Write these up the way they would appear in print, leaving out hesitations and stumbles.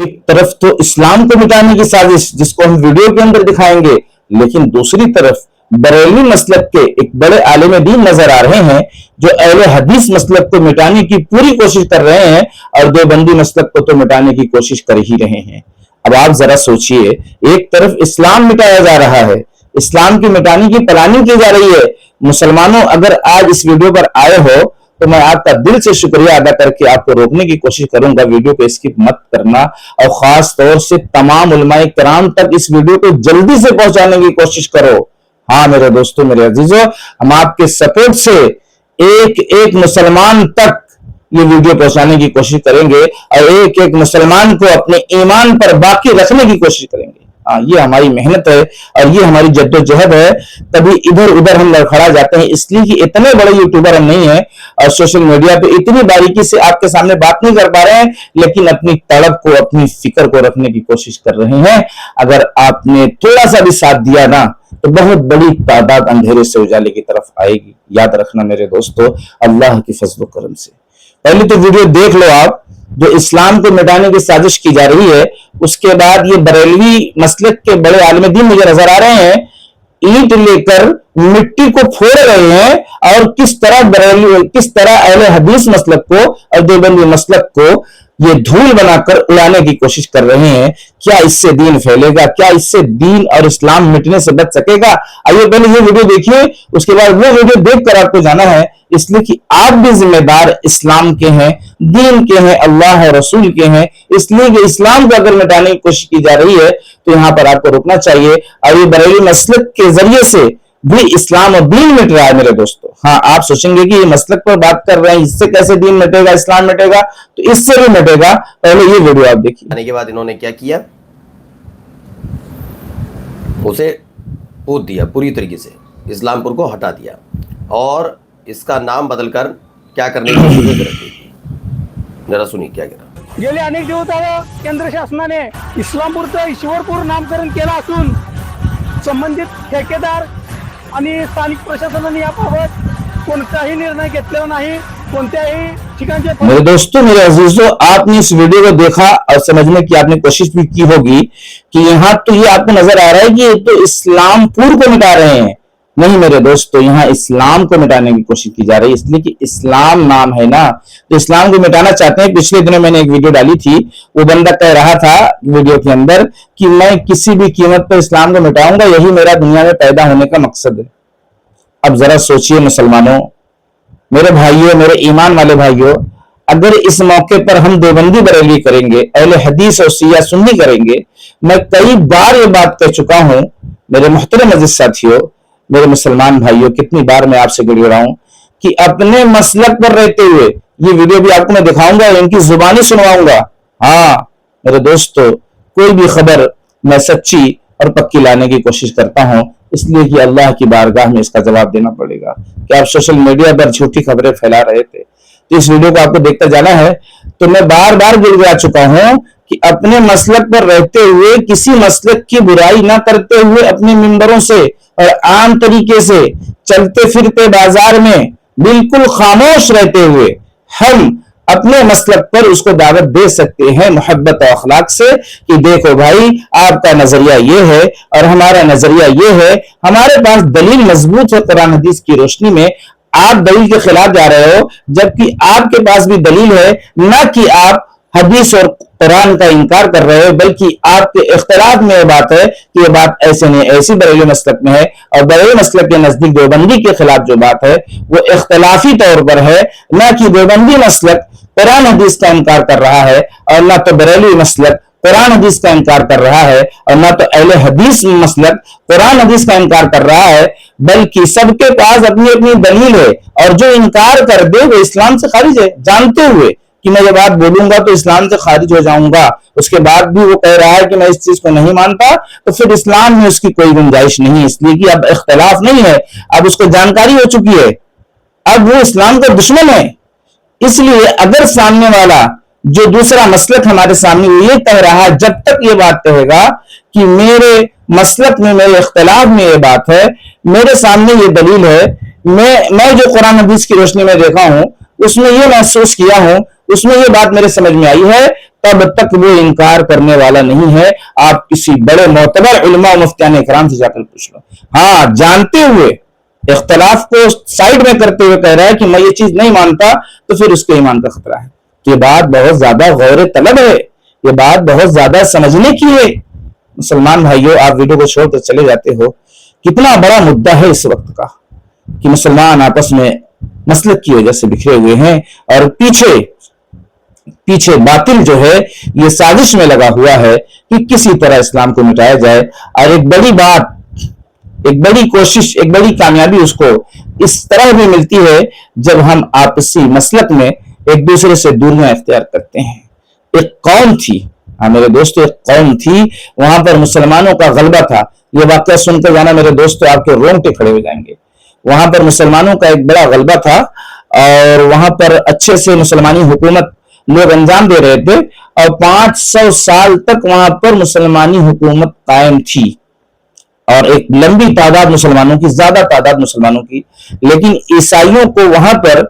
ایک طرف تو اسلام کو مٹانے کی سازش جس کو ہم ویڈیو کے اندر دکھائیں گے، لیکن دوسری طرف بریلوی مسلک کے ایک بڑے عالم دین نظر آ رہے ہیں جو اہل حدیث مسلک کو مٹانے کی پوری کوشش کر رہے ہیں اور دیوبندی مسلک کو تو مٹانے کی کوشش کر ہی رہے ہیں۔ اب آپ ذرا سوچئے، ایک طرف اسلام مٹایا جا رہا ہے، اسلام کی مٹانے کی پلاننگ کی جا رہی ہے۔ مسلمانوں اگر آج اس ویڈیو پر آئے ہو تو میں آپ کا دل سے شکریہ ادا کر کے آپ کو روکنے کی کوشش کروں گا، ویڈیو کو اسکپ مت کرنا، اور خاص طور سے تمام علماء کرام تک اس ویڈیو کو جلدی سے پہنچانے کی کوشش کرو۔ ہاں میرے دوستوں، میرے عزیزوں، ہم آپ کے سپورٹ سے ایک ایک مسلمان تک یہ ویڈیو پہنچانے کی کوشش کریں گے اور ایک ایک مسلمان کو اپنے ایمان پر باقی رکھنے کی کوشش کریں گے۔ یہ ہماری محنت ہے اور یہ ہماری جد و جہد ہے، تبھی ادھر ادھر ہم لڑکھڑا جاتے ہیں، اس لیے کہ اتنے بڑے یوٹیوبر ہم نہیں ہیں اور سوشل میڈیا پہ اتنی باریکی سے آپ کے سامنے بات نہیں کر پا رہے ہیں، لیکن اپنی تڑپ کو، اپنی فکر کو رکھنے کی کوشش کر رہے ہیں۔ اگر آپ نے تھوڑا سا بھی ساتھ دیا نا تو بہت بڑی تعداد اندھیرے سے اجالے کی طرف آئے گی۔ یاد رکھنا میرے دوستو، اللہ کی فضل و کرم سے پہلے تو ویڈیو دیکھ لو آپ، جو اسلام کو مٹانے کی سازش کی جا رہی ہے، اس کے بعد یہ بریلوی مسلک کے بڑے عالم دین مجھے نظر آ رہے ہیں، اینٹ لے کر مٹی کو پھوڑ رہے ہیں اور کس طرح اہل حدیث مسلک کو اور دیوبندی مسلک کو یہ دھول بنا کر اڑانے کی کوشش کر رہے ہیں۔ کیا اس سے دین پھیلے گا؟ کیا اس سے دین اور اسلام مٹنے سے بچ سکے گا؟ آئیے پہلے یہ ویڈیو دیکھیے، اس کے بعد وہ ویڈیو دیکھ کر آپ کو جانا ہے، اس لیے کہ آپ بھی ذمہ دار اسلام کے ہیں، دین کے ہیں، اللہ اور رسول کے ہیں، اس لیے کہ اسلام کو اگر مٹانے کی کوشش کی جا رہی ہے تو یہاں پر آپ کو رکنا چاہیے۔ اور یہ بریلوی مسلک کے ذریعے سے بھی اسلام اور دین مٹ رہا ہے میرے دوستو۔ ہاں آپ سوچیں گے کہ یہ مسلک پر بات کر رہے ہیں، اس سے کیسے دین مٹے گا، اسلام مٹے گا؟ تو اس سے بھی مٹے گا۔ پہلے یہ ویڈیو آپ دیکھیے۔ آنے کے بعد انہوں نے کیا کیا، اسے پوت دیا پوری طریقے سے، اسلام پور کو ہٹا دیا اور اس کا نام بدل کر کیا کرنے کی کوشش کر رہی تھی۔ ذرا سنیے کیا کہہ رہا۔ गेले अनेक दिवस केंद्र शासनाने इस्लामपूरचं ईश्वरपूर नामकरण केलं असून संबंधित ठेकेदार आणि स्थानिक प्रशासनाने याबाबत कोणताही निर्णय घेतलेला नाही। कोणत्याही ठिकाणचे میرے دوستوں، میرے عزیزوں، آپ نے اس ویڈیو کو دیکھا اور سمجھنے کی آپ نے کوشش بھی کی ہوگی کہ یہاں تو یہ آپ کو نظر آ رہا ہے کہ یہ تو اسلام پور کو مٹا رہے ہیں۔ نہیں میرے دوستو، یہاں اسلام کو مٹانے کی کوشش کی جا رہی ہے، اس لیے کہ اسلام نام ہے نا، تو اسلام کو مٹانا چاہتے ہیں۔ پچھلے دنوں میں نے ایک ویڈیو ڈالی تھی، وہ بندہ کہہ رہا تھا ویڈیو کے اندر کہ میں کسی بھی قیمت پر اسلام کو مٹاؤں گا، یہی میرا دنیا میں پیدا ہونے کا مقصد ہے۔ اب ذرا سوچئے مسلمانوں، میرے بھائیوں، میرے ایمان والے بھائیوں، اگر اس موقع پر ہم دیوبندی بریلوی کریں گے، اہل حدیث اور شیعہ سنی کریں گے، میں کئی بار یہ بات کہہ چکا ہوں میرے محترم عزیز ساتھیوں، میرے مسلمان بھائیوں، کتنی بار میں آپ سے گڑ رہا ہوں کہ اپنے مسلک پر رہتے ہوئے، یہ ویڈیو بھی آپ کو میں دکھاؤں گا، ان کی زبانی سنواؤں گا۔ ہاں میرے دوستو، کوئی بھی خبر میں سچی اور پکی لانے کی کوشش کرتا ہوں، اس لیے کہ اللہ کی بارگاہ میں اس کا جواب دینا پڑے گا کہ آپ سوشل میڈیا پر جھوٹی خبریں پھیلا رہے تھے۔ تو اس ویڈیو کو آپ کو دیکھتا جانا ہے۔ تو میں بار بار گڑگڑا چکا ہوں کہ اپنے مسلک پر رہتے ہوئے، کسی مسلک کی برائی نہ کرتے ہوئے، اپنے منبروں سے اور عام طریقے سے چلتے پھرتے بازار میں بالکل خاموش رہتے ہوئے ہم اپنے مسلک پر اس کو دعوت دے سکتے ہیں محبت و اخلاق سے کہ دیکھو بھائی، آپ کا نظریہ یہ ہے اور ہمارا نظریہ یہ ہے، ہمارے پاس دلیل مضبوط ہے قرآن حدیث کی روشنی میں، آپ دلیل کے خلاف جا رہے ہو، جبکہ آپ کے پاس بھی دلیل ہے، نہ کہ آپ حدیث اور قرآن کا انکار کر رہے ہو، بلکہ آپ کے اختلاف میں یہ بات ہے کہ یہ بات ایسے نہیں، ایسی بریلوی مسلک میں ہے، اور بریلوی مسلک کے نزدیک دیوبندی کے خلاف جو بات ہے وہ اختلافی طور پر ہے، نہ کہ دیوبندی مسلک قرآن حدیث کا انکار کر رہا ہے، اور نہ تو بریلوی مسلک قرآن حدیث کا انکار کر رہا ہے، اور نہ تو اہل حدیث مسلک قرآن حدیث کا انکار کر رہا ہے، بلکہ سب کے پاس اپنی اپنی دلیل ہے، اور جو انکار کر دے وہ اسلام سے خارج ہے، جانتے ہوئے کہ میں یہ بات بولوں گا تو اسلام سے خارج ہو جاؤں گا، اس کے بعد بھی وہ کہہ رہا ہے کہ میں اس چیز کو نہیں مانتا، تو پھر اسلام میں اس کی کوئی گنجائش نہیں، اس لیے کہ اب اختلاف نہیں ہے، اب اس کو جانکاری ہو چکی ہے، اب وہ اسلام کا دشمن ہے۔ اس لیے اگر سامنے والا جو دوسرا مسلک ہمارے سامنے یہ کہہ رہا ہے، جب تک یہ بات کہے گا کہ میرے مسلک میں، میرے اختلاف میں یہ بات ہے، میرے سامنے یہ دلیل ہے، میں جو قرآن حدیث کی روشنی میں دیکھا ہوں، اس میں یہ محسوس کیا ہوں، اس میں یہ بات میرے سمجھ میں آئی ہے तब तक वो इनकार करने वाला नहीं है। आप किसी बड़े मोतबर उलमा मुफ्तियान इकराम से जाकर पूछ लो। हाँ, जानते हुए इख्तलाफ को साइड में करते हुए कह रहा है कि मैं ये चीज नहीं मानता, तो फिर उसके ईमान का खतरा है। ये बात बहुत ज्यादा गौर तलब है, ये बात बहुत ज्यादा समझने की है। मुसलमान भाइयों, आप वीडियो को छोड़कर चले जाते हो। कितना बड़ा मुद्दा है इस वक्त का कि मुसलमान आपस में मसलक की वजह से बिखरे हुए हैं और पीछे बातिल जो है ये साजिश में लगा हुआ है कि किसी तरह इस्लाम को मिटाया जाए। और एक बड़ी बात, एक बड़ी कोशिश, एक बड़ी कामयाबी उसको इस तरह भी मिलती है जब हम आपसी मसलक में एक दूसरे से दूरियां इख्तियार करते हैं। एक कौम थी, हाँ मेरे दोस्तों, एक कौम थी, वहां पर मुसलमानों का गलबा था। ये वाकया सुनकर जाना मेरे दोस्तों, आपके रोंगटे खड़े हो जाएंगे। वहां पर मुसलमानों का एक बड़ा गलबा था और वहां पर अच्छे से मुसलमानी हुकूमत लोग अंजाम दे रहे थे और 500 साल तक वहां पर मुसलमानी हुकूमत कायम थी और एक लंबी तादाद मुसलमानों की, ज्यादा तादाद मुसलमानों की। लेकिन ईसाइयों को वहां पर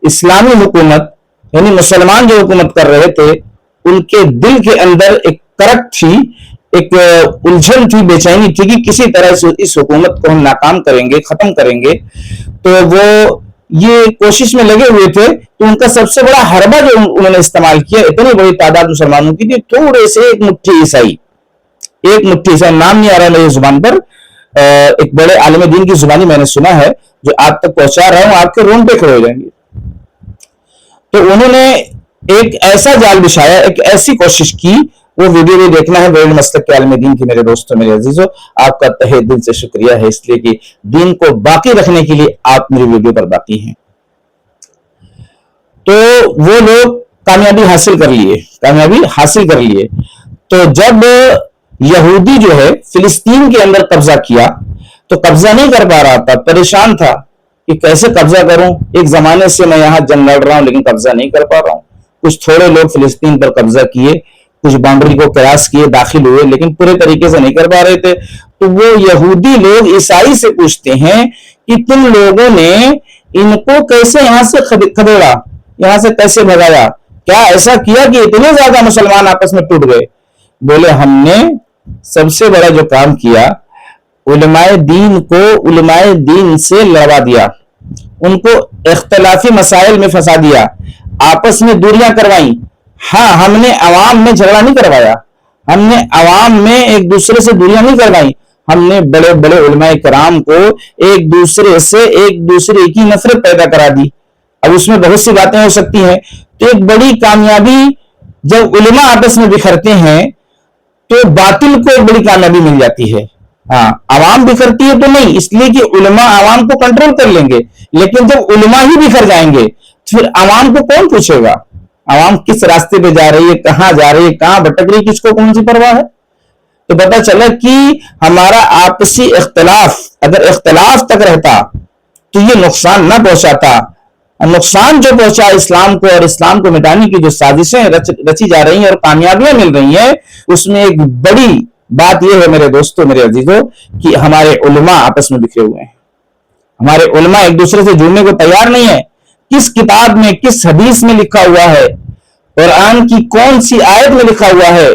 इस्लामी हुकूमत, यानी मुसलमान जो हुकूमत कर रहे थे, उनके दिल के अंदर एक करक थी, एक उलझन थी, बेचैनी थी कि किसी तरह इस हुकूमत को हम नाकाम करेंगे, खत्म करेंगे। तो वो ये कोशिश में लगे हुए थे। तो उनका सबसे बड़ा हरबा जो उन्होंने इस्तेमाल किया, इतनी बड़ी तादाद मुसलमानों की थी, थोड़े से एक मुट्ठी ईसाई, नाम नहीं आ रहा मेरी जुबान पर, एक बड़े आलिम दीन की जुबानी मैंने सुना है जो आप तक पहुंचा रहा हूं, आपके रोंगटे खड़े हो जाएंगे। तो उन्होंने एक ऐसा जाल बिछाया, एक ऐसी कोशिश की। वो वीडियो भी देखना है वेल्ड मसलक के आलिम दीन की। मेरे दोस्तों, मेरे अजीजों, आपका तहे दिल से शुक्रिया है, इसलिए कि दीन को बाकी रखने के लिए आप मेरी वीडियो पर बाकी हैं। तो वो लोग कामयाबी हासिल कर लिए। तो जब यहूदी जो है फिलिस्तीन के अंदर कब्जा किया, तो कब्जा नहीं कर पा रहा था, परेशान था कि कैसे कब्जा करूं। एक जमाने से मैं यहां जंग लड़ रहा हूं लेकिन कब्जा नहीं कर पा रहा हूं। कुछ थोड़े लोग फिलिस्तीन पर कब्जा किए, कुछ बाउंड्री को क्रॉस किए, दाखिल हुए, लेकिन पूरे तरीके से नहीं कर पा रहे थे। तो वो यहूदी लोग ईसाई से पूछते हैं कि तुम लोगों ने इनको कैसे यहां से खदेड़ा, यहां से कैसे भगाया, क्या ऐसा किया कि इतने ज्यादा मुसलमान आपस में टूट गए? बोले हमने सबसे बड़ा जो काम किया, उलमाए दीन से लड़वा दिया, उनको इख्तलाफी मसाइल में फंसा दिया, आपस में दूरियां करवाई। हाँ, हमने अवाम में झगड़ा नहीं करवाया, हमने अवाम में एक दूसरे से दूरियां नहीं करवाई, हमने बड़े बड़े उलमाए कराम को एक दूसरे की नफरत पैदा करा दी। अब उसमें बहुत सी बातें हो सकती हैं। तो एक बड़ी कामयाबी, जब उलमा आपस में बिखरते हैं तो बातिल को एक बड़ी कामयाबी मिल जाती है। हाँ, अवाम बिखरती है तो नहीं, इसलिए कि उलमा अवाम को कंट्रोल कर लेंगे। लेकिन जब उलमा ही बिखर जाएंगे तो फिर अवाम को कौन पूछेगा? अवाम किस रास्ते पे जा रही है, कहां जा रही है, कहां भटक रही है, किसको कौन सी परवाह है? तो पता चला कि हमारा आपसी इख्तलाफ अगर इख्तलाफ तक रहता तो ये नुकसान ना पहुंचाता। नुकसान जो पहुंचा इस्लाम को और इस्लाम को मिटाने की जो साजिशें रची जा रही हैं और कामयाबियां मिल रही हैं, उसमें एक बड़ी बात यह है मेरे दोस्तों, मेरे अजीजों, कि हमारे उलमा आपस में बिखरे हुए हैं। हमारे उलमा एक दूसरे से जुड़ने को तैयार नहीं है। किस किताब में, किस हदीस में लिखा हुआ है, कुरान की कौन सी आयत में लिखा हुआ है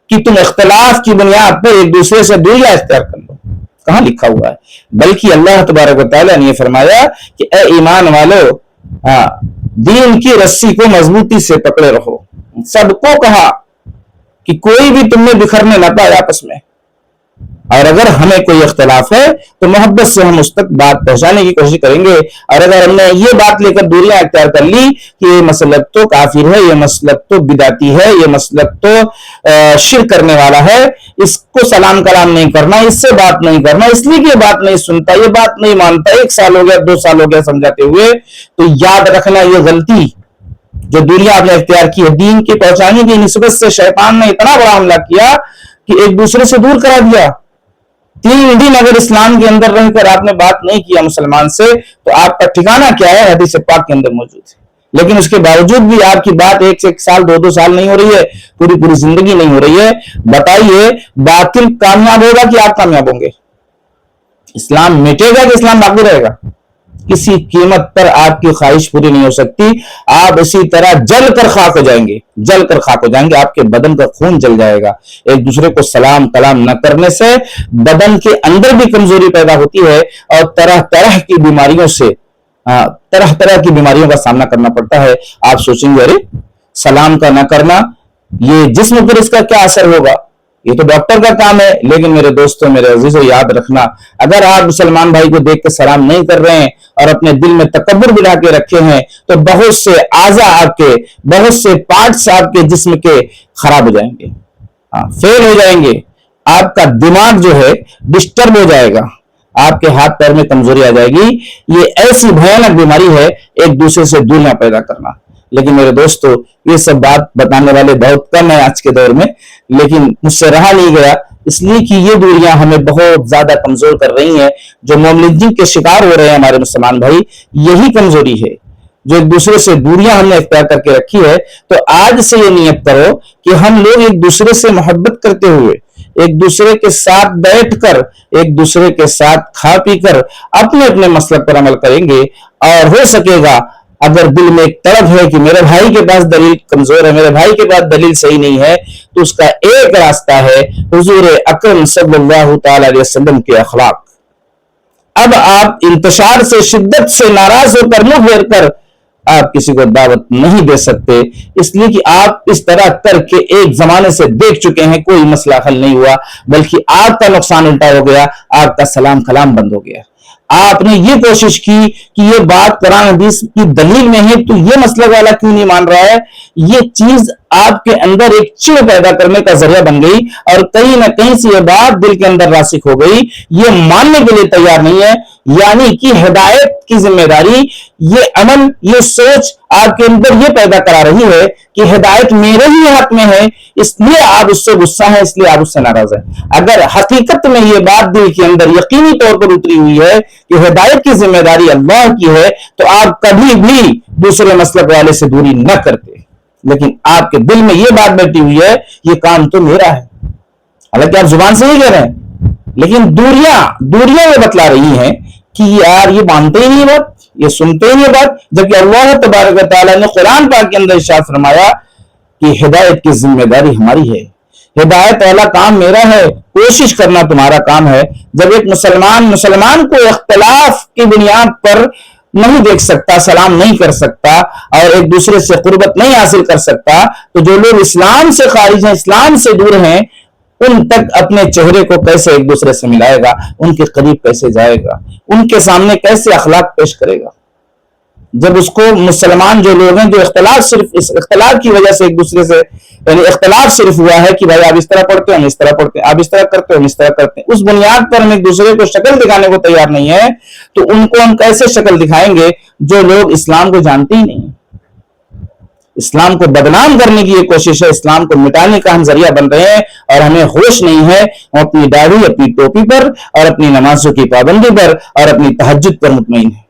कि तुम इख्तलाफ की बुनियाद पर एक दूसरे से दूरियां इख्तियार कर लो? कहां लिखा हुआ है? बल्कि अल्लाह तबारक व तआला ने यह फरमाया कि ए ईमान वालो, दीन की रस्सी को मजबूती से पकड़े रहो। सबको कहा कि कोई भी तुमने बिखरने न पाए आपस में, और अगर हमें कोई इख्तलाफ है तो मोहब्बत से हम उस तक बात पहुंचाने की कोशिश करेंगे। और अगर हमने ये बात लेकर दूरियां इख्तियार कर ली कि ये मसलक तो काफिर है, ये मसलक तो बिदाती है, ये मसलक तो शिर्क करने वाला है, इसको सलाम कलाम नहीं करना, इससे बात नहीं करना, इसलिए कि ये बात नहीं सुनता, ये बात नहीं मानता, 1 साल हो गया, 2 साल हो गया समझाते हुए, तो याद रखना ये गलती जो दूरियां आपने इख्तियार की है, दीन के पहुंचाने की निस्बत से शैतान ने इतना बड़ा हमला किया कि एक दूसरे से दूर करा दिया। 3 दिन अगर इस्लाम के अंदर रहकर आपने बात नहीं किया मुसलमान से, तो आपका ठिकाना क्या है हदीस पाक के अंदर मौजूद है। लेकिन उसके बावजूद भी आपकी बात 1 साल 2 साल नहीं हो रही है, पूरी जिंदगी नहीं हो रही है। बताइए, बातिल कामयाब होगा कि आप कामयाब होंगे? इस्लाम मिटेगा कि इस्लाम बाकी रहेगा? किसी कीमत पर आपकी ख्वाहिश पूरी नहीं हो सकती। आप इसी तरह जल कर खाक हो जाएंगे, जल कर खाक हो जाएंगे, आपके बदन का खून जल जाएगा। एक दूसरे को सलाम कलाम न करने से बदन के अंदर भी कमजोरी पैदा होती है और तरह तरह की बीमारियों से तरह तरह की बीमारियों का सामना करना पड़ता है। आप सोचेंगे अरे सलाम का न करना, ये जिस्म पर इसका क्या असर होगा, ये तो डॉक्टर का काम है। लेकिन मेरे दोस्तों, मेरे अजीजों, याद रखना, अगर आप मुसलमान भाई को देख के सलाम नहीं कर रहे हैं और अपने दिल में तकब्बुर बिठा के रखे हैं, तो बहुत से आज़ा आपके, बहुत से पार्ट्स आपके जिस्म के खराब हो जाएंगे, फेल हो जाएंगे। आपका दिमाग जो है डिस्टर्ब हो जाएगा, आपके हाथ पैर में कमजोरी आ जाएगी। ये ऐसी भयानक बीमारी है, एक दूसरे से दूरियां पैदा करना। लेकिन मेरे दोस्तों, ये सब बात बताने वाले बहुत कम है आज के दौर में, लेकिन मुझसे रहा नहीं गया, इसलिए कि ये दूरियां हमें बहुत ज्यादा कमजोर कर रही हैं। जो मोमलिज्म के शिकार हो रहे हैं हमारे मुसलमान भाई, यही कमजोरी है, जो एक दूसरे से दूरियां हमने इख्तियार करके रखी है। तो आज से ये नियत करो कि हम लोग एक दूसरे से मोहब्बत करते हुए, एक दूसरे के साथ बैठकर, एक दूसरे के साथ खा पी कर अपने अपने मसलक पर अमल करेंगे। और हो सकेगा, अगर दिल में एक तड़प है कि मेरे भाई के पास दलील कमजोर है, मेरे भाई के पास दलील सही नहीं है, तो उसका एक रास्ता है हुजूर अकरम सल्लल्लाहु तआला अलैहि वसल्लम के अखलाक। अब आप इंतशार से, शिद्दत से नाराज होकर, मुंह फेर कर आप किसी को दावत नहीं दे सकते, इसलिए कि आप इस तरह करके एक जमाने से देख चुके हैं, कोई मसला हल नहीं हुआ, बल्कि आपका नुकसान उल्टा हो गया, आपका सलाम कलाम बंद हो गया। आपने ये कोशिश की कि ये बात कुरान हदीस की दलील में है, तो ये मसला वाला क्यों नहीं मान रहा है। ये चीज आपके अंदर एक चिढ़ पैदा करने का जरिया बन गई और कहीं ना कहीं से ये बात दिल के अंदर रासिक हो गई, ये मानने के लिए तैयार नहीं है। यानी कि हिदायत की जिम्मेदारी, ये अमल, ये सोच आपके अंदर ये पैदा करा रही है कि हिदायत मेरे ही हाथ में है, इसलिए आप उससे गुस्सा है, इसलिए आप उससे नाराज हैं। अगर हकीकत में ये बात दिल के अंदर यकीनी तौर पर उतरी हुई है कि हिदायत की जिम्मेदारी अल्लाह की है, तो आप कभी भी दूसरे मसलक वाले से दूरी न करते। लेकिन आपके दिल में ये बात बैठी हुई है, ये काम तो मेरा है, हालांकि आप जुबान से ही कह रहे हैं, लेकिन दूरियां ये बतला रही हैं कि यार ये मानते ही नहीं बात, ये सुनते ही नहीं बात। जबकि अल्लाह तबारक व तआला ने कुरान पाक के अंदर इरशाद फरमाया कि हिदायत की जिम्मेदारी हमारी है, हिदायत वाला काम मेरा है, कोशिश करना तुम्हारा काम है। जब एक मुसलमान को इख्तिलाफ की बुनियाद पर नहीं देख सकता, सलाम नहीं कर सकता और एक दूसरे से कुर्बत नहीं हासिल कर सकता, तो जो लोग इस्लाम से खारिज हैं, इस्लाम से दूर हैं, उन तक अपने चेहरे को कैसे एक दूसरे से मिलाएगा, उनके करीब कैसे जाएगा, उनके सामने कैसे अखलाक पेश करेगा। जब उसको मुसलमान जो लोग हैं, जो इख्तिलाफ सिर्फ इस इख्तिलाफ की वजह से एक दूसरे से, यानी इख्तिलाफ सिर्फ हुआ है कि भाई आप इस तरह पढ़ते हो, हम इस तरह पढ़ते हैं, आप इस तरह करते हो, हम इस तरह करते हैं, उस बुनियाद पर हम एक दूसरे को शक्ल दिखाने को तैयार नहीं है, तो उनको हम कैसे शक्ल दिखाएंगे जो लोग इस्लाम को जानते ही नहीं। इस्लाम को बदनाम करने की ये कोशिश है, इस्लाम को मिटाने का हम जरिया बन रहे हैं और हमें होश नहीं है। हम अपनी दाढ़ी, अपनी टोपी पर और अपनी नमाजों की पाबंदी पर और अपनी तहज्जुद पर मुतमईन है।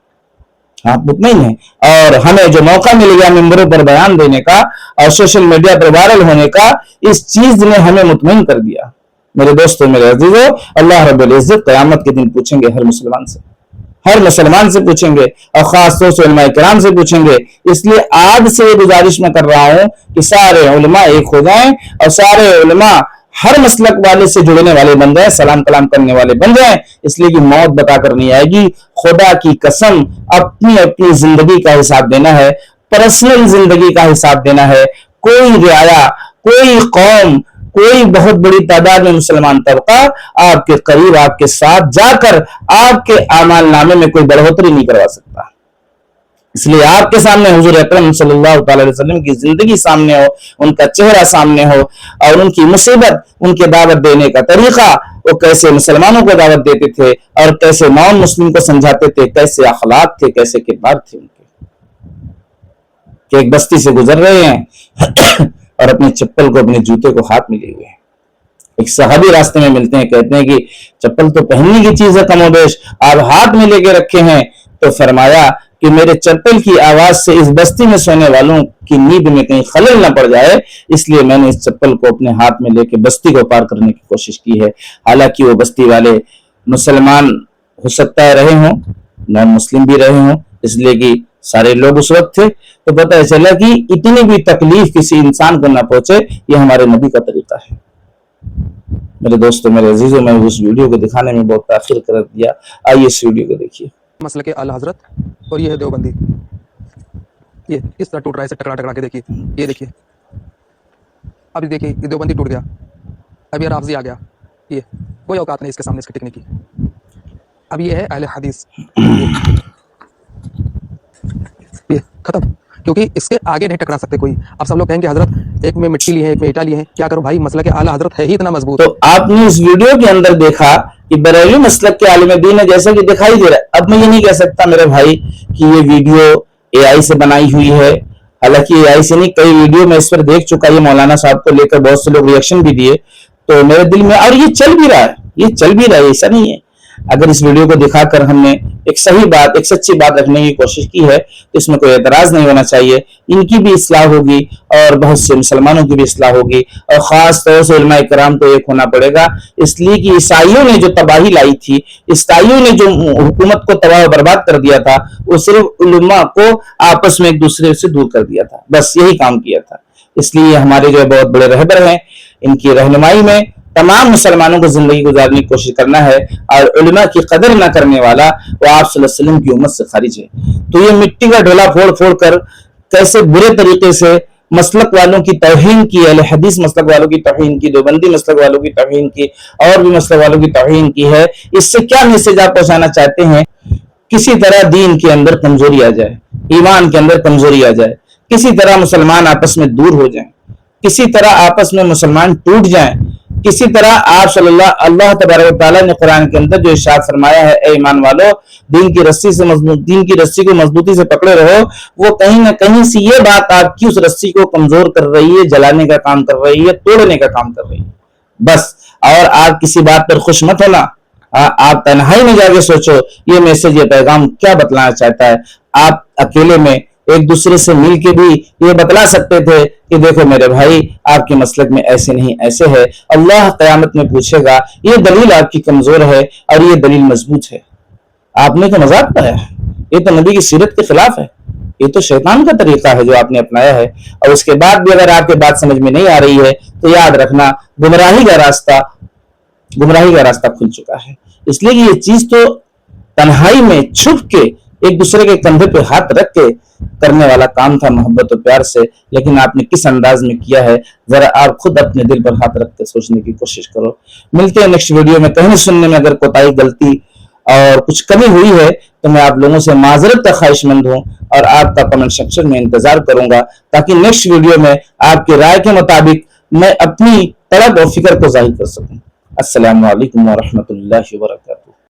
आप मुतमईन हैं, और हमें जो मौका मिल गया मिंबरों पर बयान देने का और सोशल मीडिया पर वायरल होने का, इस चीज ने हमें मुतमईन कर दिया। मेरे दोस्तों, मेरे अजीजों, अल्लाह रब्बुल इज्जत क़यामत के दिन पूछेंगे हर मुसलमान से, हर मुसलमान से पूछेंगे, और खास तौर से उलमा किराम से पूछेंगे। इसलिए आज से ये गुजारिश मैं कर रहा हूं कि सारे उलमा एक हो जाएं और सारे उलमा हर मसलक वाले से जुड़ने वाले बन जाए, सलाम कलाम करने वाले बन जाए। इसलिए कि मौत बताकर नहीं आएगी, खुदा की कसम अपनी अपनी जिंदगी का हिसाब देना है, पर्सनल जिंदगी का हिसाब देना है। कोई रियाया, कोई कौम, कोई बहुत बड़ी तादाद में मुसलमान तबका आपके करीब, आपके साथ जाकर आपके आमाल नामे में कोई बढ़ोतरी नहीं करवा सकता। इसलिए आपके सामने हुजूर अकरम सल्लल्लाहु अलैहि वसल्लम की जिंदगी सामने हो, उनका चेहरा सामने हो और उनकी मुसीबत, उनके दावत देने का तरीका, वो कैसे मुसलमानों को दावत देते थे और कैसे नॉन मुस्लिम को समझाते थे, कैसे अखलाक थे, कैसे किरदार थे उनके। कि एक बस्ती से गुजर रहे हैं और अपने चप्पल को, अपने जूते को हाथ में लिए हुए हैं। एक सहाबी रास्ते में मिलते हैं, कहते हैं कि चप्पल तो पहनने की चीज है कमोबेश, आप हाथ में लेके रखे हैं। तो फरमाया कि मेरे चप्पल की आवाज से इस बस्ती में सोने वालों की नींद में कहीं खलल न पड़ जाए, इसलिए मैंने इस चप्पल को अपने हाथ में लेके बस्ती को पार करने की कोशिश की है। हालांकि वो बस्ती वाले मुसलमान हो सकता है रहे हों, नॉन मुस्लिम भी रहे हों, इसलिए कि सारे लोग उस वक्त थे, तो पता चला कि इतनी भी तकलीफ किसी इंसान को ना पहुंचे, ये हमारे नबी का तरीका है। मेरे दोस्तों, मेरे अजीजों, मैं उस वीडियो को दिखाने में बहुत ताखिर कर दिया। आइए इस वीडियो को देखिए। मसले के आला हजरत, और ये है देवबंदी। ये इस तरह टूट रहा है, इसे टकरा टकरा के देखिए, ये देखिए, अभी देखिए ये देवबंदी टूट गया, अब ये राफजी आ गया, ये कोई औकात नहीं इसके सामने इसके टिकने की। अब ये है अहले हदीस, ये खत्म, क्योंकि इसके आगे नहीं टकरा सकते कोई। अब सब लोग कहेंगे हजरत एक में मिट्टी ली है, एक में ईटा ली है, क्या करो भाई, मसला के आला हजरत है ही इतना मजबूत। तो आपने इस वीडियो के अंदर देखा कि बरेलवी मसलक के आलिम दीन है, जैसा कि दिखाई दे रहा है। अब मैं ये नहीं कह सकता मेरे भाई कि ये वीडियो एआई से बनाई हुई है, हालांकि एआई से नहीं, कई वीडियो में इस पर देख चुका, ये मौलाना साहब को लेकर बहुत से लोग रिएक्शन भी दिए, तो मेरे दिल में, और ये चल भी रहा है, ये चल भी रहा है, ऐसा नहीं है। अगर इस वीडियो को दिखाकर हमने एक सही बात, एक सच्ची बात रखने की कोशिश की है, तो इसमें कोई एतराज नहीं होना चाहिए। इनकी भी इस्लाह होगी और बहुत से मुसलमानों की भी इस्लाह होगी, और खास तौर से उलमा इकराम को एक होना पड़ेगा, इसलिए कि ईसाइयों ने जो तबाही लाई थी, ईसाइयों ने जो हुकूमत को तबाह बर्बाद कर दिया था, वो सिर्फ उलमा को आपस में एक दूसरे से दूर कर दिया था, बस यही काम किया था। इसलिए हमारे जो बहुत बड़े रहबर हैं, इनकी रहनुमाई में तमाम मुसलमानों को जिंदगी गुजारने की कोशिश करना है, और उलमा की कदर न करने वाला वो आप सल्लल्लाहु अलैहि वसल्लम की उम्मत से खारिज है। तो ये मिट्टी का ढोला फोड़ फोड़ कर कैसे बुरे तरीके से मसलक वालों की तौहीन की, अहले हदीस मसलक वालों की तौहीन की, देवबंदी मसलक वालों की तौहीन की, और भी मसलक वालों की तौहीन की है। इससे क्या मैसेज आप पहुंचाना चाहते हैं? किसी तरह दीन के अंदर कमजोरी आ जाए, ईमान के अंदर कमजोरी आ जाए, किसी तरह मुसलमान आपस में दूर हो जाएं, किसी तरह आपस में मुसलमान टूट जाएं, किसी तरह आप अल्लाह तबारक व तआला ने कुरान के अंदर जो इरशाद फरमाया है, ए ईमान वालों, दीन की रस्सी को मजबूती से पकड़े रहो, वो कहीं ना कहीं से ये बात आपकी उस रस्सी को कमजोर कर रही है, जलाने का काम कर रही है, तोड़ने का काम कर रही है, बस। और आप किसी बात पर खुश मत होना, आप तन्हाई में जाके सोचो ये मैसेज, ये पैगाम क्या बतलाना चाहता है। आप अकेले में एक दूसरे से मिल के भी ये बतला सकते थे कि देखो मेरे भाई, आपके मसलक में ऐसे नहीं ऐसे है, अल्लाह क़यामत में पूछेगा ये दलील आपकी कमजोर है और ये दलील मजबूत है। आपने तो मजाक पाया, ये तो नबी की सीरत के खिलाफ है, ये तो शैतान का तरीका है जो आपने अपनाया है। और उसके बाद भी अगर आपके बात समझ में नहीं आ रही है, तो याद रखना गुमराही का रास्ता खुल चुका है। इसलिए कि ये चीज तो तन्हाई में छुप के एक दूसरे के कंधे पे हाथ रख के करने वाला काम था, मोहब्बत और प्यार से, लेकिन आपने किस अंदाज में किया है, जरा आप खुद अपने दिल पर हाथ रख के सोचने की कोशिश करो। मिलते हैं नेक्स्ट वीडियो में। कहने सुनने में अगर कोताही, गलती और कुछ कमी हुई है तो मैं आप लोगों से माजरत का ख्वाहिशमंद हूं, और आपका कमेंट सेक्शन में इंतजार करूंगा, ताकि नेक्स्ट वीडियो में आपकी राय के मुताबिक मैं अपनी तलब और फिक्र को जाहिर कर सकूं। अस्सलामु अलैकुम व रहमतुल्लाहि व बरकातहू।